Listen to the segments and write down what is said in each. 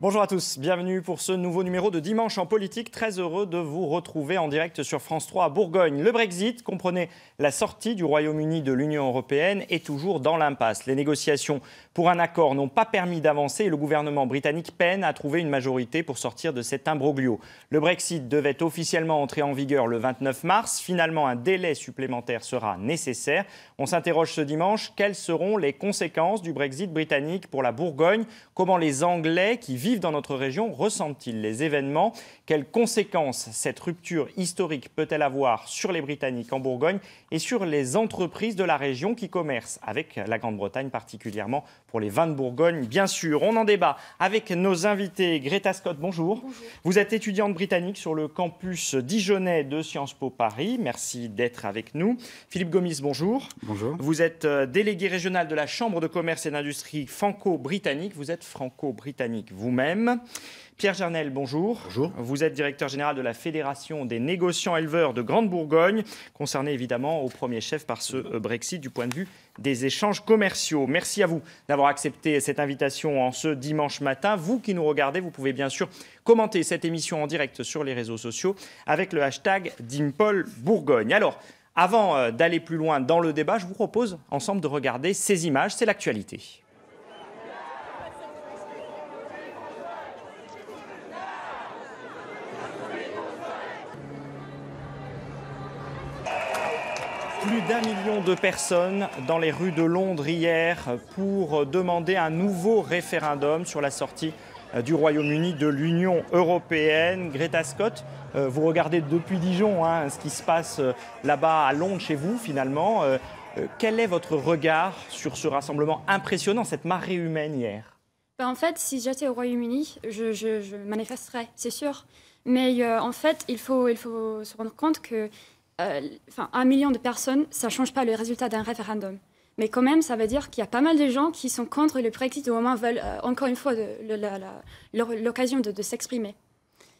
Bonjour à tous, bienvenue pour ce nouveau numéro de Dimanche en politique. Très heureux de vous retrouver en direct sur France 3 à Bourgogne. Le Brexit, comprenez la sortie du Royaume-Uni de l'Union européenne, est toujours dans l'impasse. Les négociations pour un accord n'ont pas permis d'avancer et le gouvernement britannique peine à trouver une majorité pour sortir de cet imbroglio. Le Brexit devait officiellement entrer en vigueur le 29 mars. Finalement, un délai supplémentaire sera nécessaire. On s'interroge ce dimanche, quelles seront les conséquences du Brexit britannique pour la Bourgogne? Comment les Anglais qui vivent dans notre région ressentent-ils les événements? Quelles conséquences cette rupture historique peut-elle avoir sur les Britanniques en Bourgogne et sur les entreprises de la région qui commercent avec la Grande-Bretagne, particulièrement pour les vins de Bourgogne, bien sûr. On en débat avec nos invités. Greta Scott, bonjour. Bonjour. Vous êtes étudiante britannique sur le campus dijonnais de Sciences Po Paris. Merci d'être avec nous. Philippe Gomis, bonjour. Bonjour. Vous êtes délégué régional de la Chambre de commerce et d'industrie franco-britannique. Vous êtes franco-britannique vous-même. Pierre Jarnel, bonjour. Bonjour. Vous êtes directeur général de la Fédération des négociants éleveurs de Grande-Bourgogne, concerné évidemment au premier chef par ce Brexit du point de vue des échanges commerciaux. Merci à vous d'avoir accepté cette invitation en ce dimanche matin. Vous qui nous regardez, vous pouvez bien sûr commenter cette émission en direct sur les réseaux sociaux avec le hashtag #DimpolBourgogne. Alors, avant d'aller plus loin dans le débat, je vous propose ensemble de regarder ces images. C'est l'actualité. Plus d'1 million de personnes dans les rues de Londres hier pour demander un nouveau référendum sur la sortie du Royaume-Uni de l'Union européenne. Greta Scott, vous regardez depuis Dijon ce qui se passe là-bas à Londres chez vous finalement. Quel est votre regard sur ce rassemblement impressionnant, cette marée humaine hier? En fait, si j'étais au Royaume-Uni, je manifesterais, c'est sûr. Mais en fait, il faut se rendre compte que 1 million de personnes, ça ne change pas le résultat d'un référendum. Mais quand même, ça veut dire qu'il y a pas mal de gens qui sont contre le Brexit, au moins veulent encore une fois l'occasion de s'exprimer.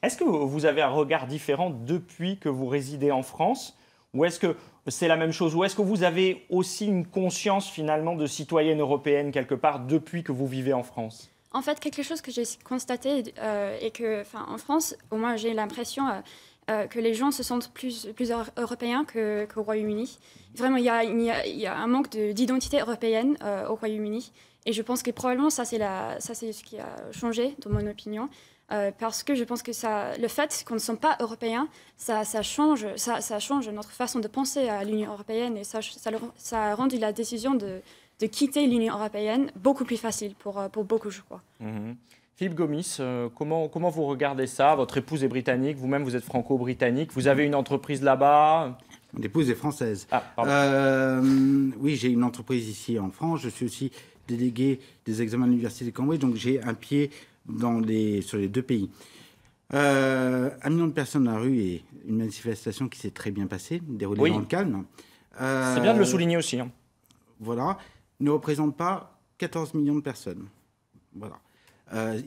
Est-ce que vous avez un regard différent depuis que vous résidez en France? Ou est-ce que c'est la même chose? Ou est-ce que vous avez aussi une conscience finalement de citoyenne européenne quelque part depuis que vous vivez en France? En fait, quelque chose que j'ai constaté est que, en France, au moins j'ai l'impression que les gens se sentent plus européens qu'au Royaume-Uni. Vraiment, il y a un manque d'identité européenne au Royaume-Uni. Et je pense que probablement ça c'est ce qui a changé, dans mon opinion. Parce que je pense que le fait qu'on ne soit pas européen, ça change notre façon de penser à l'Union européenne. Et ça a rendu la décision de quitter l'Union européenne beaucoup plus facile pour beaucoup, je crois. Philippe Gomis, comment vous regardez ça? Votre épouse est britannique, vous-même vous êtes franco-britannique, vous avez une entreprise là-bas? Mon épouse est française. Oui, j'ai une entreprise ici en France. Je suis aussi délégué des examens de l'Université de Cambridge, donc j'ai un pied sur les deux pays. 1 million de personnes dans la rue et une manifestation qui s'est très bien passée, déroulée dans le calme. C'est bien de le souligner aussi. Voilà, ne représente pas 14 millions de personnes. Voilà.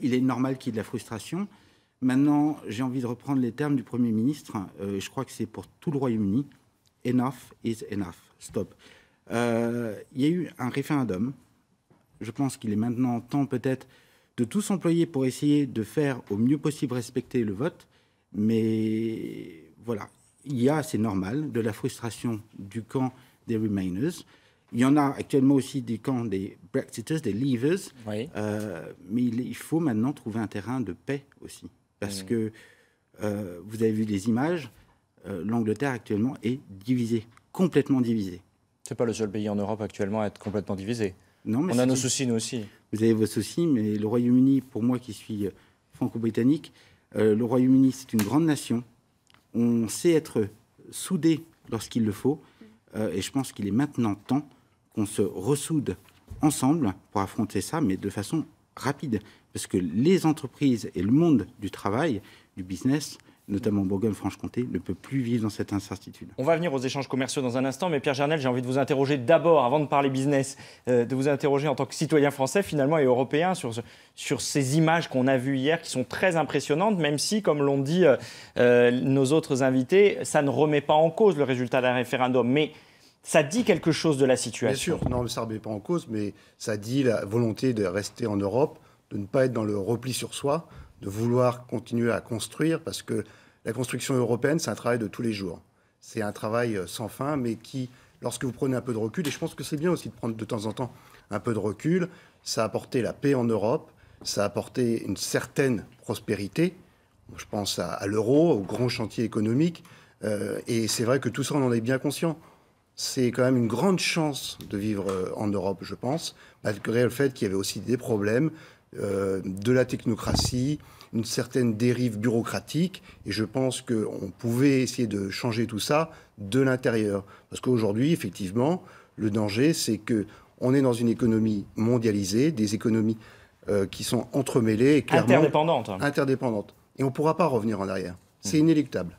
Il est normal qu'il y ait de la frustration. Maintenant, j'ai envie de reprendre les termes du Premier ministre. Je crois que c'est pour tout le Royaume-Uni. Enough is enough. Stop. Il y a eu un référendum. Je pense qu'il est maintenant temps peut-être de tout s'employer pour essayer de faire au mieux possible respecter le vote. Mais voilà, il y a, c'est normal, de la frustration du camp des Remainers. Il y en a actuellement aussi du camp des Brexiters, des Leavers. Oui. Mais il faut maintenant trouver un terrain de paix aussi. Parce que vous avez vu les images, l'Angleterre actuellement est divisée, complètement divisée. Ce n'est pas le seul pays en Europe actuellement à être complètement divisé. Non, mais on a nos soucis, nous aussi. Vous avez vos soucis, mais le Royaume-Uni, pour moi qui suis franco-britannique, le Royaume-Uni, c'est une grande nation. On sait être soudé lorsqu'il le faut. Et je pense qu'il est maintenant temps qu'on se ressoude ensemble pour affronter ça, mais de façon rapide. Parce que les entreprises et le monde du travail, du business, notamment Bourgogne-Franche-Comté, ne peut plus vivre dans cette incertitude. On va venir aux échanges commerciaux dans un instant, mais Pierre Jarnel, j'ai envie de vous interroger d'abord, avant de parler business, de vous interroger en tant que citoyen français finalement et européen sur ces images qu'on a vues hier qui sont très impressionnantes, même si, comme l'ont dit nos autres invités, ça ne remet pas en cause le résultat d'un référendum. Mais ça dit quelque chose de la situation. Bien sûr, non, ça ne remet pas en cause, mais ça dit la volonté de rester en Europe de ne pas être dans le repli sur soi, de vouloir continuer à construire, parce que la construction européenne, c'est un travail de tous les jours. C'est un travail sans fin, mais qui, lorsque vous prenez un peu de recul, et je pense que c'est bien aussi de prendre de temps en temps un peu de recul, ça a apporté la paix en Europe, ça a apporté une certaine prospérité. Je pense à l'euro, au grand chantier économique. Et c'est vrai que tout ça, on en est bien conscient. C'est quand même une grande chance de vivre en Europe, je pense, malgré le fait qu'il y avait aussi des problèmes, de la technocratie, une certaine dérive bureaucratique. Et je pense qu'on pouvait essayer de changer tout ça de l'intérieur. Parce qu'aujourd'hui, effectivement, le danger, c'est qu'on est dans une économie mondialisée, des économies qui sont entremêlées et clairement interdépendantes. Et on ne pourra pas revenir en arrière. C'est inéluctable.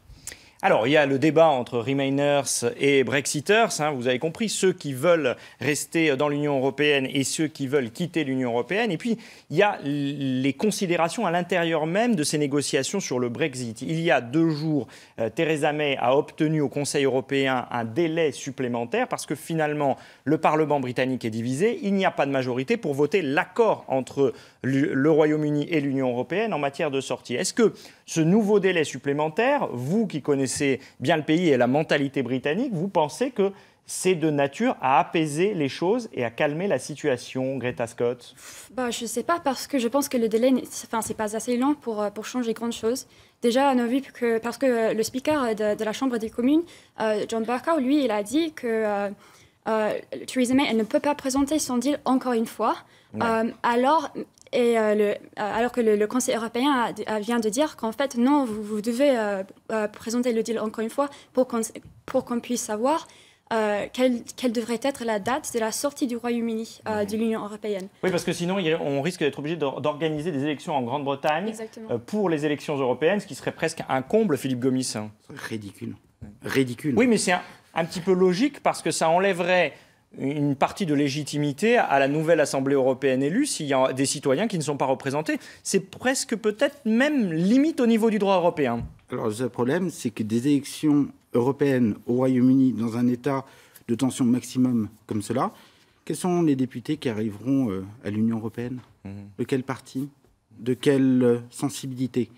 Alors, il y a le débat entre Remainers et Brexiters. Vous avez compris, ceux qui veulent rester dans l'Union européenne et ceux qui veulent quitter l'Union européenne. Et puis, il y a les considérations à l'intérieur même de ces négociations sur le Brexit. Il y a 2 jours, Theresa May a obtenu au Conseil européen un délai supplémentaire parce que finalement, le Parlement britannique est divisé. Il n'y a pas de majorité pour voter l'accord entre le Royaume-Uni et l'Union européenne en matière de sortie. Est-ce que ce nouveau délai supplémentaire, vous qui connaissez bien le pays et la mentalité britannique, vous pensez que c'est de nature à apaiser les choses et à calmer la situation, Greta Scott? Je ne sais pas, parce que je pense que le délai, c'est pas assez long pour changer grand chose. Déjà, on a vu que, parce que le speaker de la Chambre des communes, John Bercow, lui, il a dit que Theresa May, elle ne peut pas présenter son deal encore une fois, alors que le Conseil européen vient de dire qu'en fait, non, vous devez présenter le deal encore une fois pour qu'on puisse savoir quelle devrait être la date de la sortie du Royaume-Uni de l'Union européenne. Oui, parce que sinon, on risque d'être obligé d'organiser des élections en Grande-Bretagne pour les élections européennes, ce qui serait presque un comble, Philippe Gomis. Ridicule. Ridicule. Oui, mais c'est un petit peu logique parce que ça enlèverait une partie de légitimité à la nouvelle Assemblée européenne élue s'il y a des citoyens qui ne sont pas représentés. C'est presque peut-être même limite au niveau du droit européen. Alors le problème, c'est que des élections européennes au Royaume-Uni dans un état de tension maximum comme cela, quels sont les députés qui arriveront à l'Union européenne? De quel parti? De quelle sensibilité?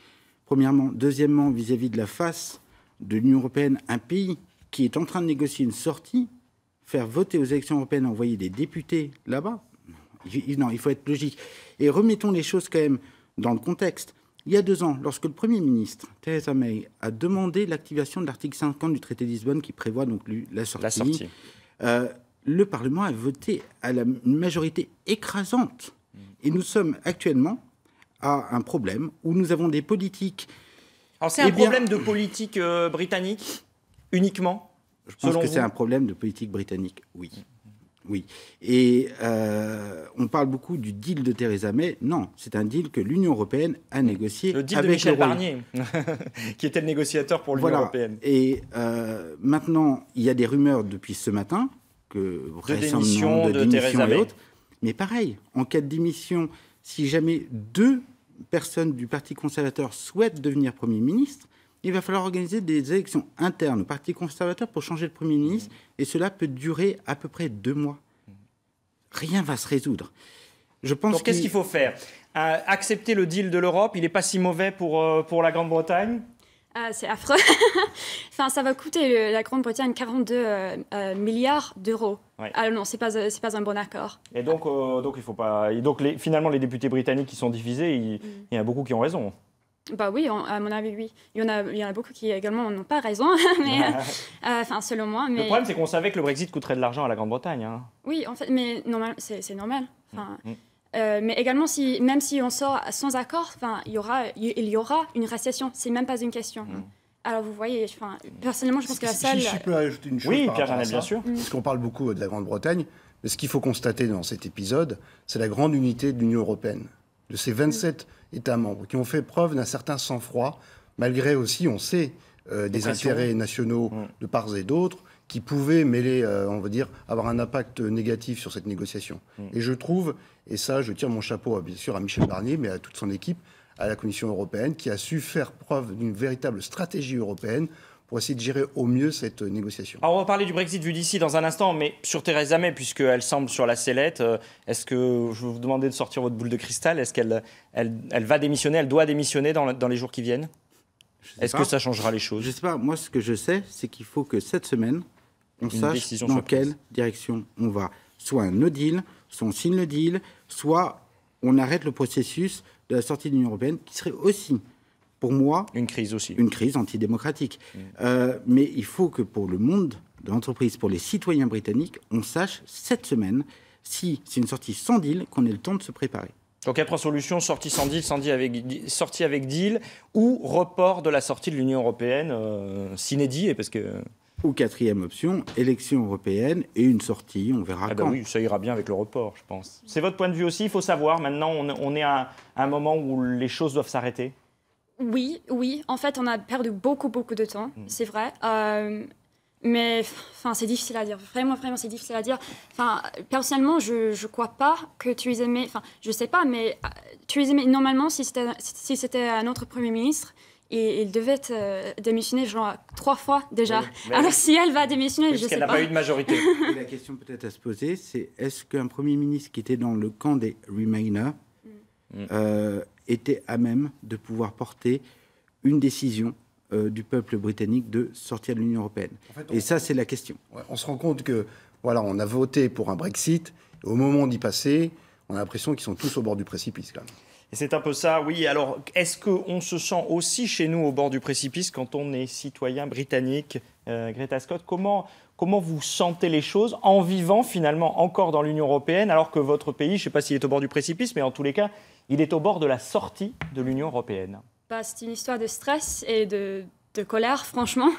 Premièrement. Deuxièmement, vis-à-vis de la face de l'Union européenne, un pays qui est en train de négocier une sortie, faire voter aux élections européennes, envoyer des députés là-bas, non, il faut être logique. Et remettons les choses quand même dans le contexte. Il y a 2 ans, lorsque le Premier ministre, Theresa May, a demandé l'activation de l'article 50 du traité de Lisbonne qui prévoit donc la sortie. Le Parlement a voté à une majorité écrasante. Et nous sommes actuellement à un problème où nous avons des politiques... Alors c'est un problème de politique britannique uniquement? Je pense que c'est un problème de politique britannique, oui. Oui. Et on parle beaucoup du deal de Theresa May. Non, c'est un deal que l'Union européenne a négocié avec le Royaume-Uni. Le deal de Michel Barnier, qui était le négociateur pour l'Union européenne. Et maintenant, il y a des rumeurs depuis ce matin que de démission de Theresa May. Mais pareil, en cas de démission, si jamais 2 personnes du Parti conservateur souhaitent devenir Premier ministre, il va falloir organiser des élections internes au Parti conservateur pour changer le Premier ministre, et cela peut durer à peu près 2 mois. Rien ne va se résoudre. Donc qu'est-ce qu'il faut faire? Accepter le deal de l'Europe, il n'est pas si mauvais pour la Grande-Bretagne? C'est affreux. Enfin, ça va coûter la Grande-Bretagne 42 milliards d'euros. Ouais. Alors non, c'est pas un bon accord. Et donc il faut pas. Finalement, les députés britanniques qui sont divisés, il y en a beaucoup qui ont raison. Oui, à mon avis, oui. Il y en a beaucoup qui également n'ont pas raison, mais selon moi. Mais... Le problème, c'est qu'on savait que le Brexit coûterait de l'argent à la Grande-Bretagne. Oui, en fait, mais c'est normal. Mais également, même si on sort sans accord, il y aura une récession. C'est même pas une question. Alors vous voyez, personnellement, je pense que la salle... Si je peux ajouter une chose. Oui, Pierre Janel, bien sûr. Parce qu'on parle beaucoup de la Grande-Bretagne, mais ce qu'il faut constater dans cet épisode, c'est la grande unité de l'Union européenne, de ces 27 États membres, qui ont fait preuve d'un certain sang-froid, malgré aussi, on sait, des intérêts nationaux de part et d'autre, qui pouvaient mêler, on va dire, avoir un impact négatif sur cette négociation. Et je trouve, et ça, je tire mon chapeau, bien sûr, à Michel Barnier, mais à toute son équipe, à la Commission européenne, qui a su faire preuve d'une véritable stratégie européenne pour essayer de gérer au mieux cette négociation. Alors on va parler du Brexit vu d'ici dans un instant, mais sur Theresa May, puisqu'elle semble sur la sellette, est-ce que, je vais vous demander de sortir votre boule de cristal, est-ce qu'elle va démissionner, elle doit démissionner dans les jours qui viennent? Est-ce que ça changera les choses? Je ne sais pas. Moi, ce que je sais, c'est qu'il faut que cette semaine, on sache dans quelle direction on va. Soit un no deal, soit on signe le deal, soit on arrête le processus de la sortie de l'Union européenne, qui serait aussi, pour moi, une crise aussi. Une crise antidémocratique. Mais il faut que pour le monde de l'entreprise, pour les citoyens britanniques, on sache cette semaine si c'est une sortie sans deal, qu'on ait le temps de se préparer. Donc il y a trois solutions, sortie sans deal, sortie avec deal, ou report de la sortie de l'Union européenne, sine die, parce que... Ou quatrième option, élection européenne et une sortie, on verra quand. Oui, ça ira bien avec le report, je pense. C'est votre point de vue aussi, il faut savoir, maintenant on est à un moment où les choses doivent s'arrêter. Oui. En fait, on a perdu beaucoup de temps, c'est vrai. Mais c'est difficile à dire. Vraiment, c'est difficile à dire. Personnellement, je ne crois pas que Theresa May... je ne sais pas, mais Theresa May, normalement, si c'était un autre Premier ministre, et il devait démissionner genre 3 fois déjà. Oui, alors si elle va démissionner, je ne sais pas. Parce qu'elle n'a pas eu de majorité. Et la question peut-être à se poser, c'est est-ce qu'un Premier ministre qui était dans le camp des Remainers était à même de pouvoir porter une décision du peuple britannique de sortir de l'Union européenne. En fait, et ça, c'est la question. Ouais, on se rend compte que, voilà, on a voté pour un Brexit, et au moment d'y passer, on a l'impression qu'ils sont tous au bord du précipice, quand même. Et c'est un peu ça, oui. Alors, est-ce qu'on se sent aussi chez nous au bord du précipice quand on est citoyen britannique? Greta Scott, comment vous sentez les choses en vivant finalement encore dans l'Union européenne, alors que votre pays, je ne sais pas s'il est au bord du précipice, mais en tous les cas, il est au bord de la sortie de l'Union européenne? C'est une histoire de stress et de colère, franchement.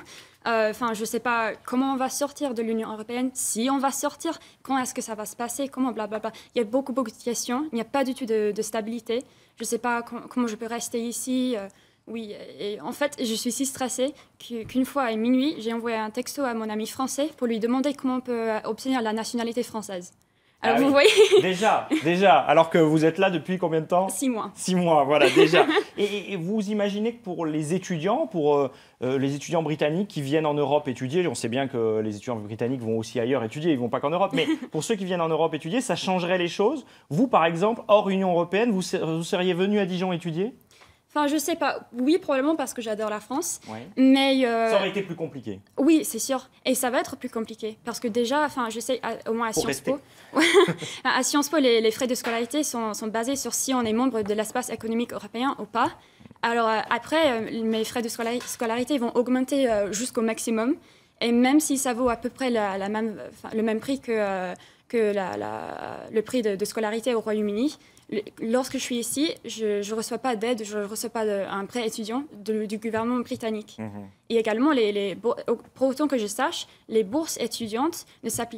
Je ne sais pas comment on va sortir de l'Union européenne, si on va sortir, quand est-ce que ça va se passer, comment blablabla. Il y a beaucoup de questions, il n'y a pas du tout de stabilité. Je ne sais pas comment je peux rester ici. Oui, et en fait, je suis si stressée qu'une fois à minuit, j'ai envoyé un texto à mon ami français pour lui demander comment on peut obtenir la nationalité française. Alors, vous voyez Déjà, alors que vous êtes là depuis combien de temps? 6 mois. 6 mois, voilà, déjà. Et vous imaginez que pour les étudiants, britanniques qui viennent en Europe étudier, on sait bien que les étudiants britanniques vont aussi ailleurs étudier, ils ne vont pas qu'en Europe, mais pour ceux qui viennent en Europe étudier, ça changerait les choses? Vous, par exemple, hors Union européenne, vous seriez venu à Dijon étudier? Je sais pas. Oui, probablement parce que j'adore la France. Ouais. Mais ça aurait été plus compliqué. Oui, c'est sûr. Et ça va être plus compliqué parce que déjà, je sais, au moins à Sciences Po, à Sciences Po, les frais de scolarité sont basés sur si on est membre de l'espace économique européen ou pas. Alors après, mes frais de scolarité vont augmenter jusqu'au maximum. Et même si ça vaut à peu près le même prix que le prix de scolarité au Royaume-Uni, lorsque je suis ici, je ne reçois pas d'aide, je ne reçois pas un prêt étudiant du gouvernement britannique. Et également, pour autant que je sache, les bourses étudiantes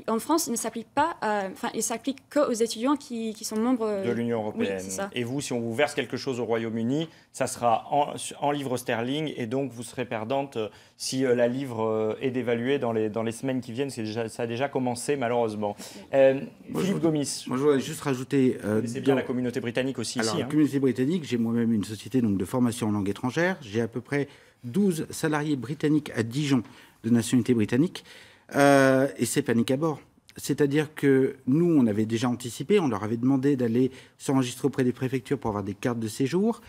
en France ne s'appliquent pas, ils s'appliquent qu'aux étudiants qui sont membres de l'Union européenne. Oui, c'est ça. Et vous, si on vous verse quelque chose au Royaume-Uni, ça sera en livres sterling, et donc vous serez perdante si la livre est dévaluée dans les semaines qui viennent. Ça a déjà commencé, malheureusement. Philippe Gomis. Moi, je voudrais juste rajouter... c'est bien la communauté britannique aussi. Alors, ici, la communauté britannique, j'ai moi-même une société de formation en langue étrangère. J'ai à peu près 12 salariés britanniques à Dijon de nationalité britannique. Et c'est panique à bord. C'est-à-dire que nous, on avait déjà anticipé, on leur avait demandé d'aller s'enregistrer auprès des préfectures pour avoir des cartes de séjour.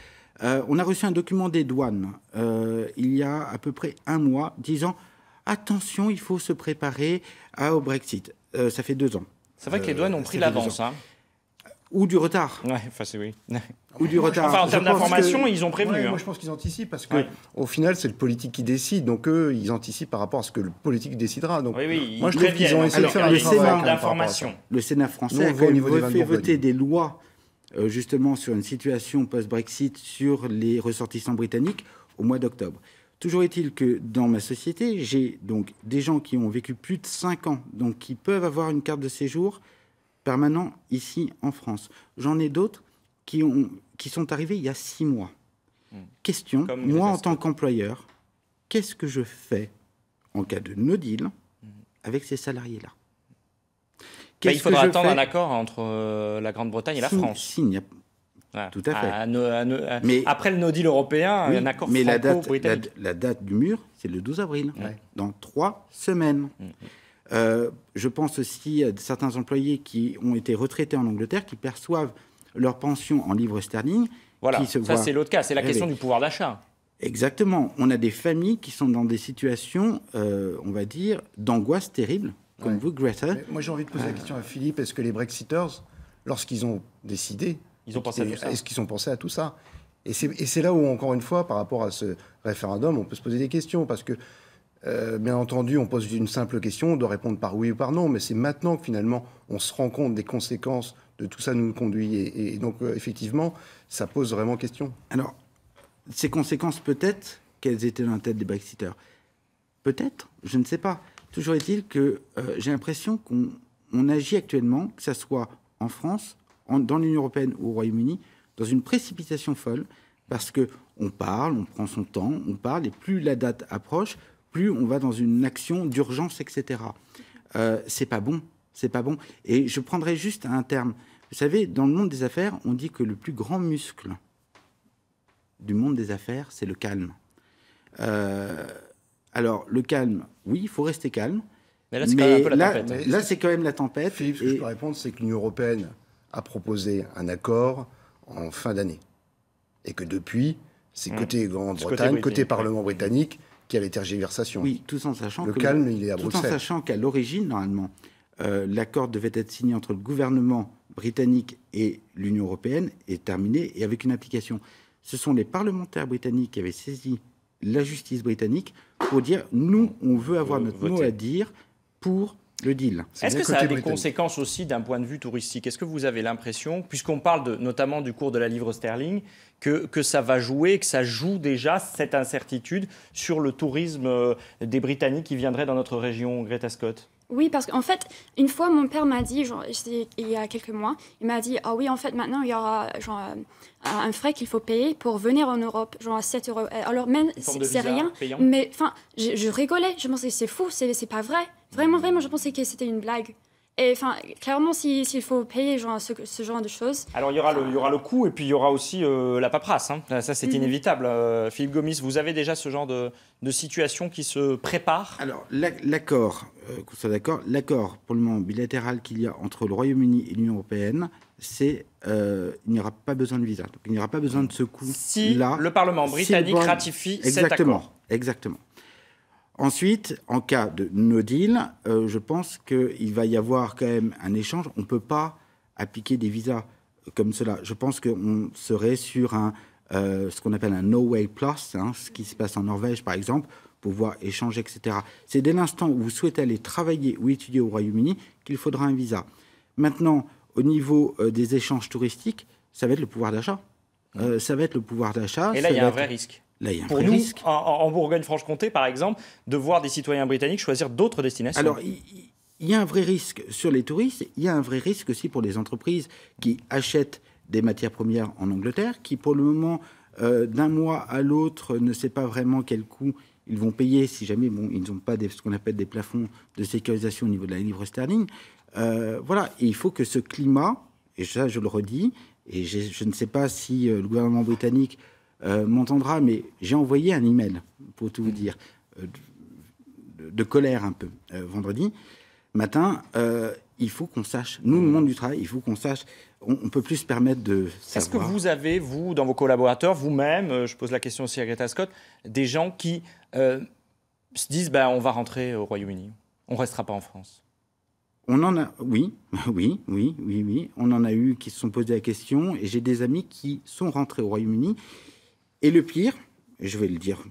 On a reçu un document des douanes il y a à peu près un mois disant « Attention, il faut se préparer au Brexit ». Ça fait 2 ans. C'est vrai que les douanes ont pris l'avance. Ou du retard. Ouais, c'est oui. Ou du retard. En termes d'information, ils ont prévenu. Moi, je pense qu'ils anticipent parce que, au final, c'est le politique qui décide. Donc, eux, ils anticipent par rapport à ce que le politique décidera. Donc, moi, je trouve qu'ils ont essayé de faire un travail d'information. Le Sénat français a fait voter des lois, justement, sur une situation post-Brexit sur les ressortissants britanniques au mois d'octobre. Toujours est-il que dans ma société, j'ai donc des gens qui ont vécu plus de 5 ans, donc qui peuvent avoir une carte de séjour permanent ici en France. J'en ai d'autres qui sont arrivés il y a 6 mois. Question, moi en tant qu'employeur, qu'est-ce que je fais en cas de no deal avec ces salariés-là? Il faudra attendre un accord entre la Grande-Bretagne et la France. Ouais. Tout à fait. Mais après le no deal européen, oui, un accord mais franco-britannique. la date du mur, c'est le 12 avril, dans 3 semaines. Je pense aussi à certains employés qui ont été retraités en Angleterre, qui perçoivent leur pension en livres sterling. Voilà, ça c'est l'autre cas, c'est la question du pouvoir d'achat. Exactement. On a des familles qui sont dans des situations, on va dire, d'angoisse terrible, comme vous, Greta. Mais moi, j'ai envie de poser la question à Philippe. Est-ce que les Brexiters, lorsqu'ils ont décidé, ils ont pensé à tout ça. Est-ce qu'ils ont pensé à tout ça? Et c'est là où, encore une fois, par rapport à ce référendum, on peut se poser des questions. Parce que, bien entendu, on pose une simple question, on doit répondre par oui ou par non. Mais c'est maintenant que, finalement, on se rend compte des conséquences de tout ça nous conduit. Et donc, effectivement, ça pose vraiment question. Alors, ces conséquences, peut-être qu'elles étaient dans la tête des Brexiters. Peut-être, je ne sais pas. Toujours est-il que j'ai l'impression qu'on agit actuellement, que ce soit en France, dans l'Union européenne ou au Royaume-Uni, dans une précipitation folle, parce qu'on parle, on prend son temps, on parle, et plus la date approche, plus on va dans une action d'urgence, etc. C'est pas bon, c'est pas bon. Et je prendrai juste un terme. Vous savez, dans le monde des affaires, on dit que le plus grand muscle du monde des affaires, c'est le calme. Alors, le calme, oui, il faut rester calme. Mais là, c'est quand même un peu la tempête. Là, c'est quand même la tempête. Philippe, ce que je peux répondre, c'est que l'Union européenne a proposé un accord en fin d'année. Et que depuis, c'est côté Grande-Bretagne, côté Parlement britannique, qu'il y a les tergiversations. Oui, tout en sachant le calme, il est à Bruxelles. Tout en sachant qu'à l'origine, normalement, l'accord devait être signé entre le gouvernement britannique et l'Union européenne et terminé, et avec une application. Ce sont les parlementaires britanniques qui avaient saisi la justice britannique pour dire « nous, on veut avoir notre mot à dire pour le deal ». Est-ce que ça a des conséquences aussi d'un point de vue touristique? Est-ce que vous avez l'impression, puisqu'on parle notamment du cours de la livre sterling, que ça va jouer, que ça joue déjà cette incertitude sur le tourisme des Britanniques qui viendraient dans notre région, Greta Scott? Oui, parce qu'en fait, une fois, mon père m'a dit, il y a quelques mois, il m'a dit, ah oui, en fait, maintenant, il y aura un frais qu'il faut payer pour venir en Europe, genre à 7 €. Alors même, c'est rien, payant. Mais enfin, je rigolais, je pensais, c'est fou, c'est pas vrai. Vraiment, je pensais que c'était une blague. Et enfin, clairement, s'il faut payer ce genre de choses... Alors, il y aura le coût et puis il y aura aussi la paperasse. Hein. Ça, c'est inévitable. Philippe Gomis, vous avez déjà ce genre de situation qui se prépare? Alors, l'accord, qu'on soit d'accord, l'accord pour le moment bilatéral qu'il y a entre le Royaume-Uni et l'Union européenne, c'est il n'y aura pas besoin de visa. Donc, il n'y aura pas besoin de ce coût-là. Si le Parlement britannique ratifie cet accord. Exactement. Ensuite, en cas de no deal, je pense qu'il va y avoir quand même un échange. On ne peut pas appliquer des visas comme cela. Je pense qu'on serait sur ce qu'on appelle un no way plus, hein, ce qui se passe en Norvège par exemple, pouvoir échanger, etc. C'est dès l'instant où vous souhaitez aller travailler ou étudier au Royaume-Uni qu'il faudra un visa. Maintenant, au niveau des échanges touristiques, ça va être le pouvoir d'achat. Ça va être le pouvoir d'achat. Et là, il y a un vrai risque. Là, il y a un pour vrai nous, risque. en Bourgogne-Franche-Comté, par exemple, de voir des citoyens britanniques choisir d'autres destinations. Alors, il y a un vrai risque sur les touristes. Il y a un vrai risque aussi pour les entreprises qui achètent des matières premières en Angleterre, qui, pour le moment, d'un mois à l'autre, ne sait pas vraiment quel coût ils vont payer si jamais ils n'ont pas ce qu'on appelle des plafonds de sécurisation au niveau de la livre sterling. Voilà, et il faut que ce climat, et ça, je le redis, et je ne sais pas si le gouvernement britannique m'entendra, mais j'ai envoyé un email, pour tout vous dire, de colère un peu, vendredi matin. Il faut qu'on sache, nous, le monde du travail, il faut qu'on sache, on ne peut plus se permettre de savoir. Est-ce que vous avez, vous, dans vos collaborateurs, vous-même, je pose la question aussi à Greta Scott, des gens qui se disent on va rentrer au Royaume-Uni, on ne restera pas en France? On en a, oui, on en a eu qui se sont posé la question, et j'ai des amis qui sont rentrés au Royaume-Uni. Et le pire, je vais le dire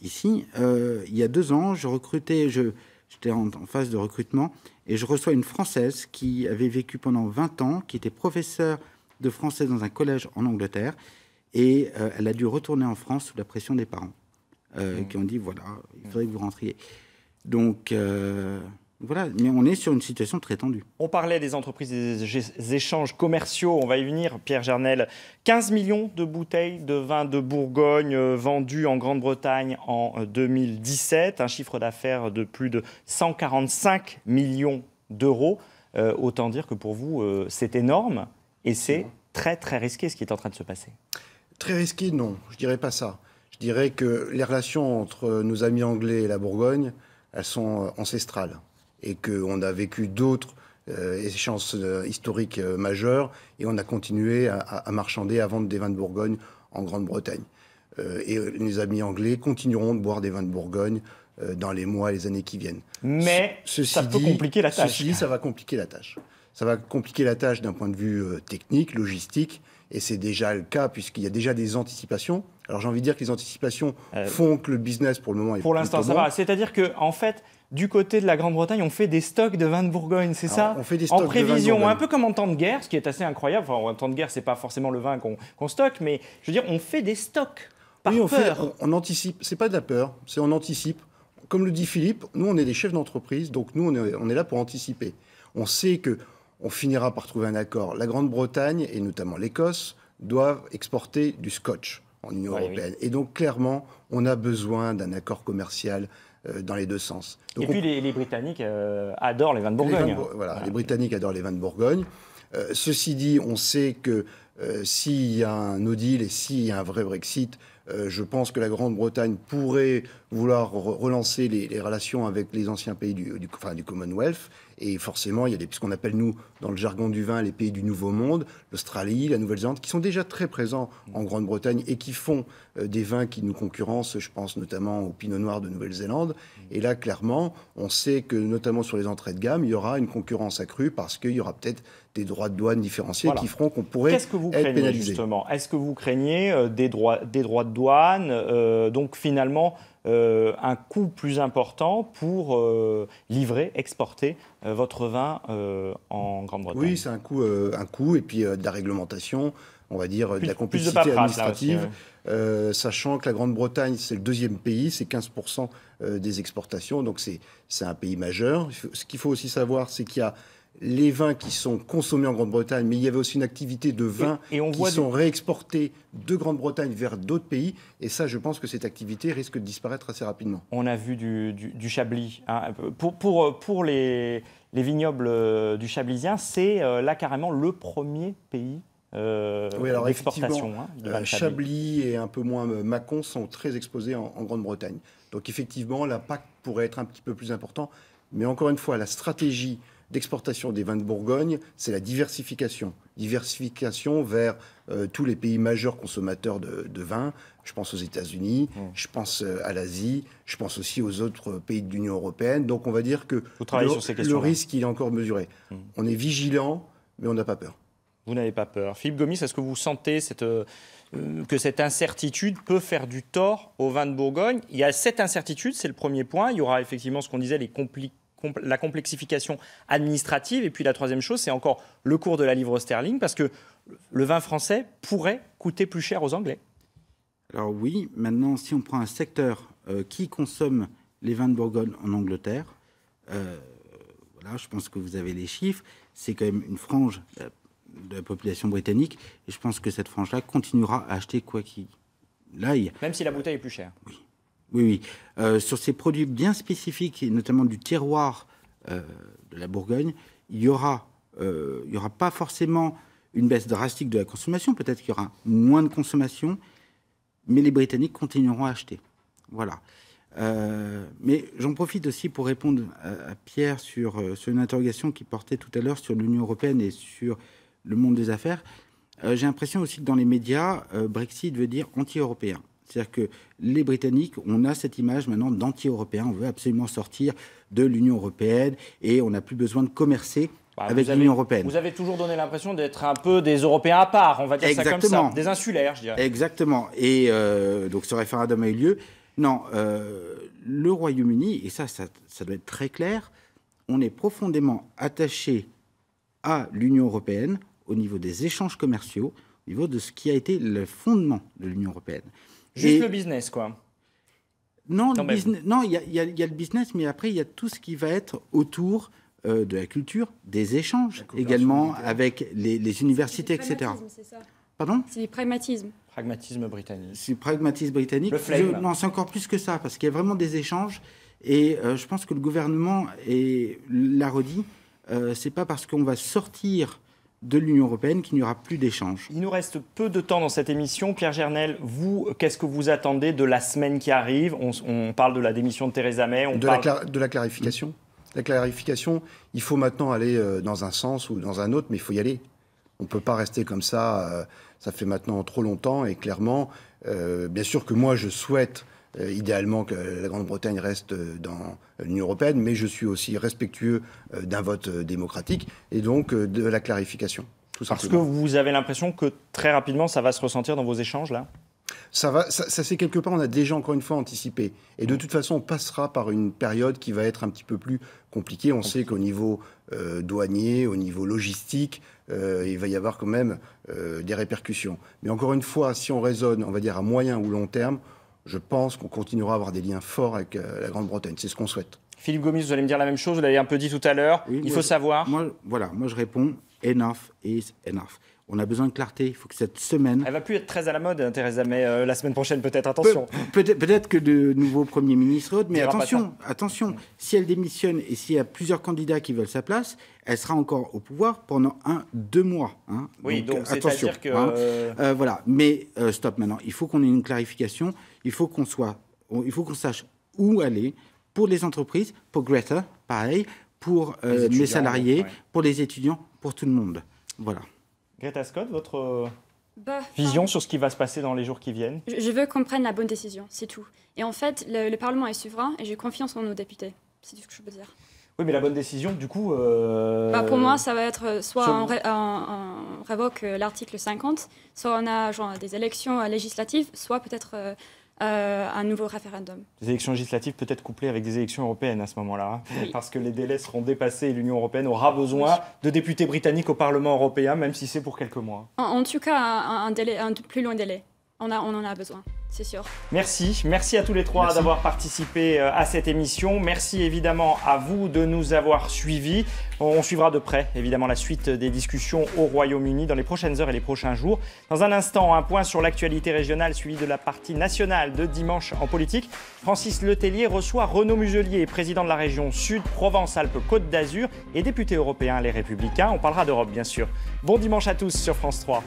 ici, il y a 2 ans, j'étais en phase de recrutement, et je reçois une Française qui avait vécu pendant 20 ans, qui était professeure de français dans un collège en Angleterre, et elle a dû retourner en France sous la pression des parents, qui ont dit, voilà, il faudrait que vous rentriez. Donc... voilà, mais on est sur une situation très tendue. On parlait des entreprises et des échanges commerciaux, on va y venir, Pierre Gernel. 15 millions de bouteilles de vin de Bourgogne vendues en Grande-Bretagne en 2017, un chiffre d'affaires de plus de 145 millions d'euros. Autant dire que pour vous, c'est énorme et c'est très très risqué ce qui est en train de se passer. Très risqué, non, je dirais pas ça. Je dirais que les relations entre nos amis anglais et la Bourgogne, elles sont ancestrales et qu'on a vécu d'autres échéances historiques majeures et on a continué à marchander, à vendre des vins de Bourgogne en Grande-Bretagne. Et les amis anglais continueront de boire des vins de Bourgogne dans les mois et les années qui viennent. Mais ça peut compliquer la tâche. Ceci dit, ça va compliquer la tâche. Ça va compliquer la tâche d'un point de vue technique, logistique, et c'est déjà le cas puisqu'il y a déjà des anticipations. Alors j'ai envie de dire que les anticipations font que le business pour le moment est pour l'instant ça va. C'est-à-dire que en fait, du côté de la Grande-Bretagne, on fait des stocks de vins de Bourgogne, c'est ça? On fait des stocks en prévision, de vins de Bourgogne. Un peu comme en temps de guerre, ce qui est assez incroyable. Enfin, en temps de guerre, c'est pas forcément le vin qu'on stocke, mais je veux dire, on fait des stocks. Par peur. On anticipe. C'est pas de la peur, c'est on anticipe. Comme le dit Philippe, nous on est des chefs d'entreprise, donc nous on est là pour anticiper. On sait que on finira par trouver un accord. La Grande-Bretagne et notamment l'Écosse doivent exporter du scotch en Union européenne. Oui. Et donc clairement, on a besoin d'un accord commercial dans les deux sens. Donc, et puis les Britanniques adorent les vins de Bourgogne. Les Britanniques adorent les vins de Bourgogne. Ceci dit, on sait que s'il y a un no deal et s'il y a un vrai Brexit, je pense que la Grande-Bretagne pourrait vouloir relancer les relations avec les anciens pays du Commonwealth. Et forcément, il y a ce qu'on appelle, nous, dans le jargon du vin, les pays du Nouveau Monde, l'Australie, la Nouvelle-Zélande, qui sont déjà très présents en Grande-Bretagne et qui font des vins qui nous concurrencent. Je pense notamment au Pinot Noir de Nouvelle-Zélande. Et là, clairement, on sait que, notamment sur les entrées de gamme, il y aura une concurrence accrue parce qu'il y aura peut-être des droits de douane différenciés qui feront qu'on pourrait être pénalisé. Qu'est-ce que vous craignez, justement? Est-ce que vous craignez des droits de douane, donc finalement un coût plus important pour livrer, exporter votre vin en Grande-Bretagne? Oui, c'est un coût et puis de la réglementation, on va dire, de la complexité administrative. Sachant que la Grande-Bretagne, c'est le deuxième pays, c'est 15% des exportations, donc c'est un pays majeur. Ce qu'il faut aussi savoir, c'est qu'il y a les vins qui sont consommés en Grande-Bretagne, mais il y avait aussi une activité de vins qui sont réexportés de Grande-Bretagne vers d'autres pays. Et ça, je pense que cette activité risque de disparaître assez rapidement. On a vu du Chablis. Hein. Pour les vignobles du Chablisien, c'est là carrément le premier pays d'exportation. Chablis et un peu moins Mâcon sont très exposés en Grande-Bretagne. Donc effectivement, l'impact pourrait être un petit peu plus important. Mais encore une fois, la stratégie d'exportation des vins de Bourgogne, c'est la diversification. Diversification vers tous les pays majeurs consommateurs de vin. Je pense aux États-Unis, je pense à l'Asie, je pense aussi aux autres pays de l'Union européenne. Donc on va dire que le risque, il est encore mesuré. On est vigilant, mais on n'a pas peur. Vous n'avez pas peur. Philippe Gomis, est-ce que vous sentez que cette incertitude peut faire du tort aux vins de Bourgogne? Il y a cette incertitude, c'est le premier point. Il y aura effectivement ce qu'on disait, la complexification administrative. Et puis la troisième chose, c'est encore le cours de la livre sterling, parce que le vin français pourrait coûter plus cher aux Anglais. Alors oui, maintenant, si on prend un secteur qui consomme les vins de Bourgogne en Angleterre, voilà, je pense que vous avez les chiffres, c'est quand même une frange de la population britannique, et je pense que cette frange-là continuera à acheter quoi qu'il aille. Même si la bouteille est plus chère. Oui. Oui. Sur ces produits bien spécifiques, et notamment du terroir de la Bourgogne, il y aura pas forcément une baisse drastique de la consommation. Peut-être qu'il y aura moins de consommation, mais les Britanniques continueront à acheter. Voilà. Mais j'en profite aussi pour répondre à Pierre sur une interrogation qui portait tout à l'heure sur l'Union européenne et sur le monde des affaires. J'ai l'impression aussi que dans les médias, Brexit veut dire anti-européen. C'est-à-dire que les Britanniques, on a cette image maintenant d'anti-européen. On veut absolument sortir de l'Union européenne et on n'a plus besoin de commercer avec l'Union européenne. Vous avez toujours donné l'impression d'être un peu des Européens à part, on va dire ça comme ça. Des insulaires, je dirais. Exactement. Et donc ce référendum a eu lieu. Non, le Royaume-Uni, et ça doit être très clair, on est profondément attaché à l'Union européenne au niveau des échanges commerciaux, au niveau de ce qui a été le fondement de l'Union européenne. Juste le business, quoi. Non, il y a le business, mais après, il y a tout ce qui va être autour de la culture, des échanges également avec les universités, etc. C'est ça. Pardon ? C'est du pragmatisme. Pragmatisme britannique. C'est le pragmatisme britannique. Le flame. Non, c'est encore plus que ça, parce qu'il y a vraiment des échanges. Et je pense que le gouvernement l'a redit, c'est pas parce qu'on va sortir de l'Union européenne qu'il n'y aura plus d'échanges. Il nous reste peu de temps dans cette émission. Pierre Gernel, vous, qu'est-ce que vous attendez de la semaine qui arrive? On parle de la démission de Theresa May. De la clarification. La clarification, il faut maintenant aller dans un sens ou dans un autre, mais il faut y aller. On ne peut pas rester comme ça. Ça fait maintenant trop longtemps et clairement, bien sûr que moi, je souhaite idéalement que la Grande-Bretagne reste dans l'Union européenne, mais je suis aussi respectueux d'un vote démocratique et donc de la clarification. Parce que vous avez l'impression que très rapidement, ça va se ressentir dans vos échanges, là? Ça c'est quelque part, on a déjà encore une fois anticipé. Et de toute façon, on passera par une période qui va être un petit peu plus compliquée. On sait qu'au niveau douanier, au niveau logistique, il va y avoir quand même des répercussions. Mais encore une fois, si on raisonne, on va dire à moyen ou long terme, je pense qu'on continuera à avoir des liens forts avec la Grande-Bretagne. C'est ce qu'on souhaite. Philippe Gomis, vous allez me dire la même chose, vous l'avez un peu dit tout à l'heure. Oui, il faut savoir. Moi, je réponds, enough is enough. On a besoin de clarté, il faut que cette semaine... Elle va plus être très à la mode, Theresa May, la semaine prochaine peut-être, attention. Peut-être que de nouveaux premiers ministres, mais attention, si elle démissionne et s'il y a plusieurs candidats qui veulent sa place, elle sera encore au pouvoir pendant 2 mois. Hein. Oui, donc c'est-à-dire que... voilà, mais stop maintenant, il faut qu'on ait une clarification, il faut qu'on sache où aller pour les entreprises, pour Greta, pareil, pour les salariés, pour les étudiants, pour tout le monde. Voilà. Greta Scott, votre vision sur ce qui va se passer dans les jours qui viennent? Je veux qu'on prenne la bonne décision, c'est tout. Et en fait, le Parlement est souverain et j'ai confiance en nos députés. C'est tout ce que je peux dire. Oui, mais la bonne décision, du coup... pour moi, ça va être soit on révoque l'article 50, soit on a des élections législatives, soit peut-être un nouveau référendum. Des élections législatives peut-être couplées avec des élections européennes à ce moment-là, hein, oui. Parce que les délais seront dépassés et l'Union européenne aura besoin de députés britanniques au Parlement européen, même si c'est pour quelques mois. En tout cas, un plus long délai. On en a besoin, c'est sûr. Merci à tous les trois d'avoir participé à cette émission. Merci évidemment à vous de nous avoir suivis. On suivra de près évidemment la suite des discussions au Royaume-Uni dans les prochaines heures et les prochains jours. Dans un instant, un point sur l'actualité régionale suivi de la partie nationale de Dimanche en politique. Francis Letellier reçoit Renaud Muselier, président de la région Sud, Provence-Alpes-Côte d'Azur et député européen Les Républicains. On parlera d'Europe bien sûr. Bon dimanche à tous sur France 3.